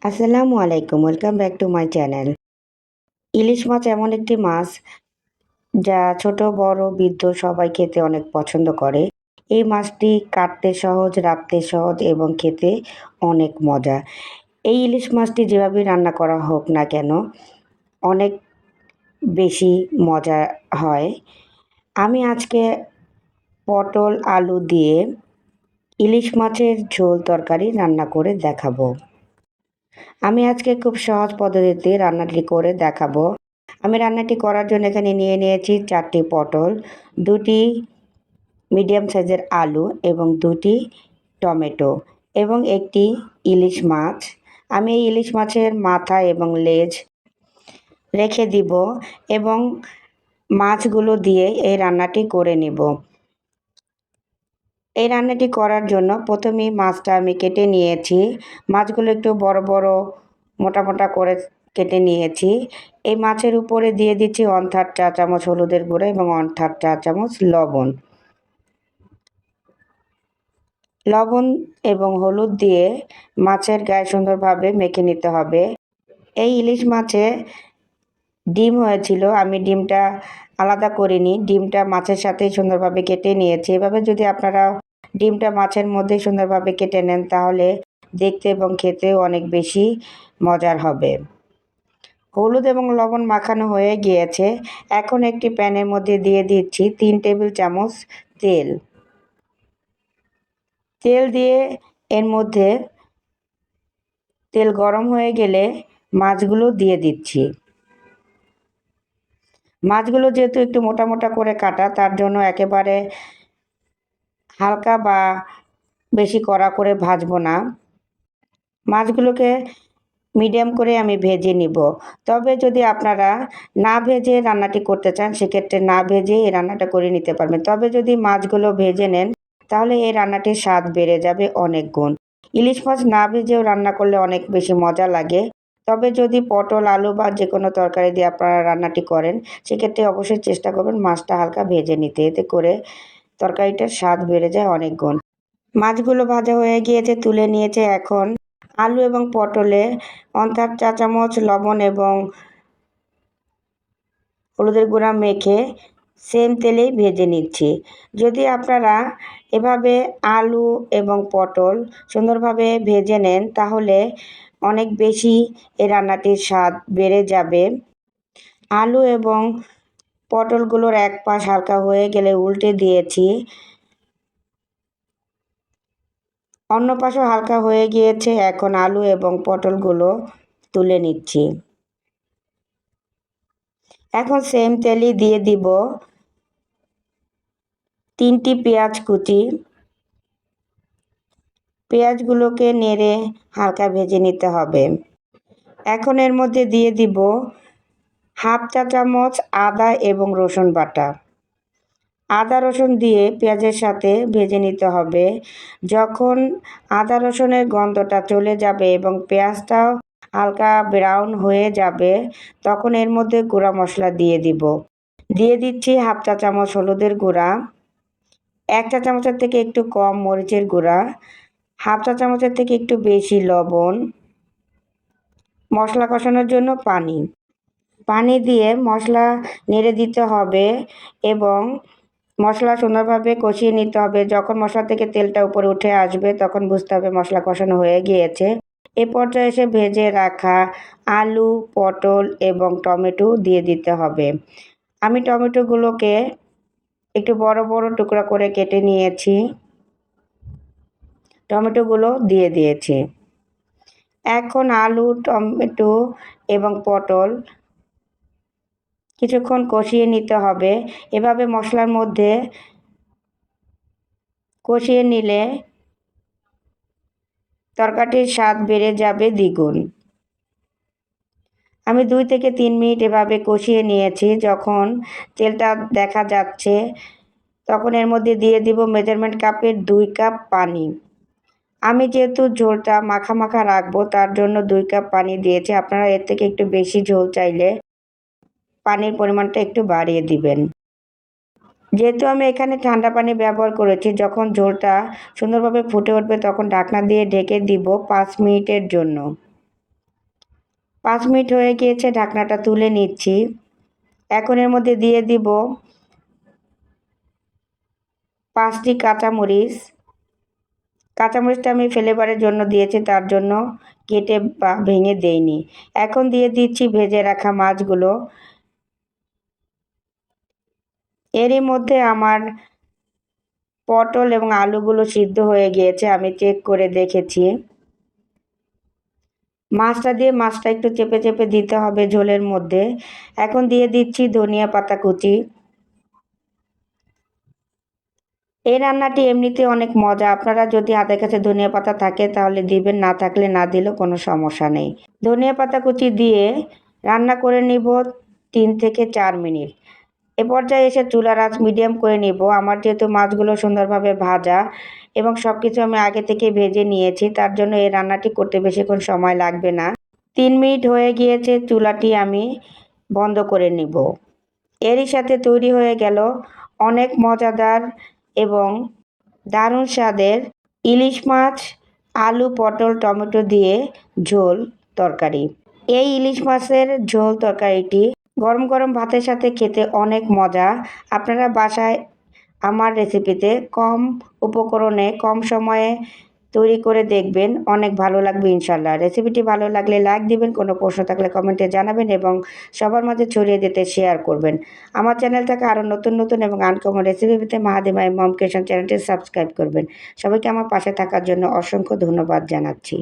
আসসালামু আলাইকুম, welcome back to my channel. ইলিশ মাছ এমন একটি মাছ যা ছোট বড় বৃদ্ধ সবাই খেতে অনেক পছন্দ করে। এই মাছটি কাটতে সহজ, রাঁধতে সহজ এবং খেতে অনেক মজা। এই ইলিশ মাছটি যেভাবেই রান্না করা হোক না কেন অনেক বেশি মজা হয়। আমি আজকে পটল আলু দিয়ে ইলিশ মাছের ঝোল তরকারি রান্না করে দেখাবো। আমি আজকে খুব সহজ পদ্ধতিতে রান্নাটি করে দেখাবো। আমি রান্নাটি করার জন্য এখানে নিয়ে নিয়েছি 4টি পটল, 2টি মিডিয়াম সাইজের আলু এবং 2টি টমেটো এবং একটি ইলিশ মাছ। আমি এই ইলিশ মাছের মাথা এবং লেজ রেখে দিব এবং মাছগুলো দিয়ে এই রান্নাটি করে নিব। এই রান্নাটি করার জন্য প্রথমেই মাছটা আমি কেটে নিয়েছি। মাছগুলো একটু বড় বড় মোটা মোটা করে কেটে নিয়েছি। এই মাছের উপরে দিয়ে দিচ্ছি 1/3 চা চামচ হলুদের গুঁড়ো এবং 1/3 চা চামচ লবণ। লবণ এবং হলুদ দিয়ে মাছের গায়ে সুন্দরভাবে মেখে নিতে হবে। এই ইলিশ মাছে ডিম হয়েছিল, আমি ডিমটা আলাদা করিনি, ডিমটা মাছের সাথেই সুন্দরভাবে কেটে নিয়েছি। এভাবে যদি আপনারা ডিমটা মাছের মধ্যে সুন্দরভাবে কেটে নেন তাহলে দেখতে এবং খেতেও অনেক বেশি মজার হবে। হলুদ এবং লবণ মাখানো হয়ে গিয়েছে। এখন একটি প্যানের মধ্যে দিয়ে দিচ্ছি 3 টেবিল চামচ তেল। তেল দিয়ে এর মধ্যে তেল গরম হয়ে গেলে মাছগুলো দিয়ে দিচ্ছি। মাছগুলো যেহেতু একটু মোটা মোটা করে কাটা, তার জন্য একেবারে হালকা বা বেশি কড়া করে ভাজবো না। মাছগুলোকে মিডিয়াম করে আমি ভেজে নিব। তবে যদি আপনারা না ভেজে রান্নাটি করতে চান সেক্ষেত্রে না ভেজে এই রান্নাটা করে নিতে পারবেন। তবে যদি মাছগুলো ভেজে নেন তাহলে এই রান্নাটির স্বাদ বেড়ে যাবে অনেক গুণ। ইলিশ মাছ না ভেজেও রান্না করলে অনেক বেশি মজা লাগে। তবে যদি পটল আলু বা যে কোনো তরকারি দিয়ে আপনারা রান্নাটি করেন সেক্ষেত্রে অবশ্যই চেষ্টা করবেন মাছটা হালকা ভেজে নিতে, এতে করে তরকারিটার স্বাদ বেড়ে যায় অনেক গুণ। মাছগুলো ভাজা হয়ে গিয়েছে, তুলে নিয়েছে। এখন আলু এবং পটলে 1/4 চা চামচ লবণ এবং হলুদের গুঁড়া মেখে সেম তেলেই ভেজে নিচ্ছি। যদি আপনারা এভাবে আলু এবং পটল সুন্দরভাবে ভেজে নেন তাহলে অনেক বেশি এই রান্নাটির স্বাদ বেড়ে যাবে। আলু এবং পটলগুলোর এক পাশ হালকা হয়ে গেলে উল্টে দিয়েছি। অন্য পাশও হালকা হয়ে গিয়েছে। এখন আলু এবং পটলগুলো তুলে নিচ্ছি। এখন সেম তেলই দিয়ে দিব 3টি পেঁয়াজ কুচি। পেঁয়াজগুলোকে নেড়ে হালকা ভেজে নিতে হবে। এখন এর মধ্যে দিয়ে দিব 1/2 চা চামচ আদা এবং রসুন বাটা। আদা রসুন দিয়ে পেঁয়াজের সাথে ভেজে নিতে হবে। যখন আদা রসুনের গন্ধটা চলে যাবে এবং পেঁয়াজটাও হালকা ব্রাউন হয়ে যাবে তখন এর মধ্যে গুঁড়া মশলা দিয়ে দিব। দিয়ে দিচ্ছি 1/2 চা চামচ হলুদের গুঁড়া, 1 চা চামচের থেকে একটু কম মরিচের গুঁড়া, 1/2 চা চামচের থেকে একটু বেশি লবণ, মশলা কষানোর জন্য পানি। পানি দিয়ে মশলা নেড়ে দিতে হবে এবং মশলা সুন্দরভাবে কষিয়ে নিতে হবে। যখন মশলা থেকে তেলটা উপরে উঠে আসবে তখন বুঝতে হবে মশলা কষানো হয়ে গিয়েছে। এ পর্যায়ে এসে ভেজে রাখা আলু, পটল এবং টমেটো দিয়ে দিতে হবে। আমি টমেটোগুলোকে একটু বড় বড় টুকরা করে কেটে নিয়েছি। টমেটোগুলো দিয়ে দিয়েছি। এখন আলু, টমেটো এবং পটল কিছুক্ষণ কষিয়ে নিতে হবে। এভাবে মশলার মধ্যে কষিয়ে নিলে তরকারিটির স্বাদ বেড়ে যাবে দ্বিগুণ। আমি 2 থেকে 3 মিনিট এভাবে কষিয়ে নিয়েছি। যখন তেলটা দেখা যাচ্ছে তখন এর মধ্যে দিয়ে দিব মেজারমেন্ট কাপের 2 কাপ পানি। আমি যেহেতু ঝোলটা মাখা মাখা রাখবো তার জন্য 2 কাপ পানি দিয়েছি। আপনারা এর থেকে একটু বেশি ঝোল চাইলে পানির পরিমাণটা একটু বাড়িয়ে দিবেন। যেহেতু আমি এখানে ঠান্ডা পানি ব্যবহার করেছি, যখন ঝোলটা সুন্দরভাবে ফুটে উঠবে তখন ঢাকনা দিয়ে ঢেকে দিব 5 মিনিটের জন্য। 5 মিনিট হয়ে গিয়েছে, ঢাকনাটা তুলে নিচ্ছি। এখন এর মধ্যে দিয়ে দিব 5টি কাঁচামরিচ। কাঁচামরিচটা আমি ফ্লেভারের জন্য দিয়েছি, তার জন্য কেটে বা ভেঙে দেইনি। এখন দিয়ে দিচ্ছি ভেজে রাখা মাছগুলো। এরই মধ্যে আমার পটল এবং আলুগুলো সিদ্ধ হয়ে গিয়েছে, আমি চেক করে দেখেছি। মাছটা একটু চেপে চেপে দিতে হবে ঝোলের মধ্যে। এখন দিয়ে দিচ্ছি ধনিয়া পাতা কুচি। এই রান্নাটি এমনিতে অনেক মজা। আপনারা যদি হাতের কাছে ধনিয়া পাতা থাকে তাহলে দিবেন, না থাকলে না দিলেও কোনো সমস্যা নেই। ধনিয়া পাতা কুচি দিয়ে রান্না করে নিব 3 থেকে 4 মিনিট। এ পর্যায়ে এসে চুলার আঁচ মিডিয়াম করে নিব। আমার যেহেতু মাছগুলো সুন্দরভাবে ভাজা এবং সব কিছু আমি আগে থেকে ভেজে নিয়েছি, তার জন্য এই রান্নাটি করতে বেশিক্ষণ সময় লাগবে না। 3 মিনিট হয়ে গিয়েছে, চুলাটি আমি বন্ধ করে নিব। এরই সাথে তৈরি হয়ে গেল অনেক মজাদার এবং দারুণ স্বাদের ইলিশ মাছ, আলু, পটল, টমেটো দিয়ে ঝোল তরকারি। এই ইলিশ মাছের ঝোল তরকারিটি গরম গরম ভাতের সাথে খেতে অনেক মজা। আপনারা বাসায় আমার রেসিপিতে কম উপকরণে কম সময়ে তৈরি করে দেখবেন, অনেক ভালো লাগবে ইনশাল্লাহ। রেসিপিটি ভালো লাগলে লাইক দিবেন, কোনো প্রশ্ন থাকলে কমেন্টে জানাবেন এবং সবার মাঝে ছড়িয়ে দিতে শেয়ার করবেন। আমার চ্যানেলটাকে আরও নতুন নতুন এবং আনকমন রেসিপি পেতে মাহাদিমা মম ক্রিয়েশন চ্যানেলটি সাবস্ক্রাইব করবেন। সবাইকে আমার পাশে থাকার জন্য অসংখ্য ধন্যবাদ জানাচ্ছি।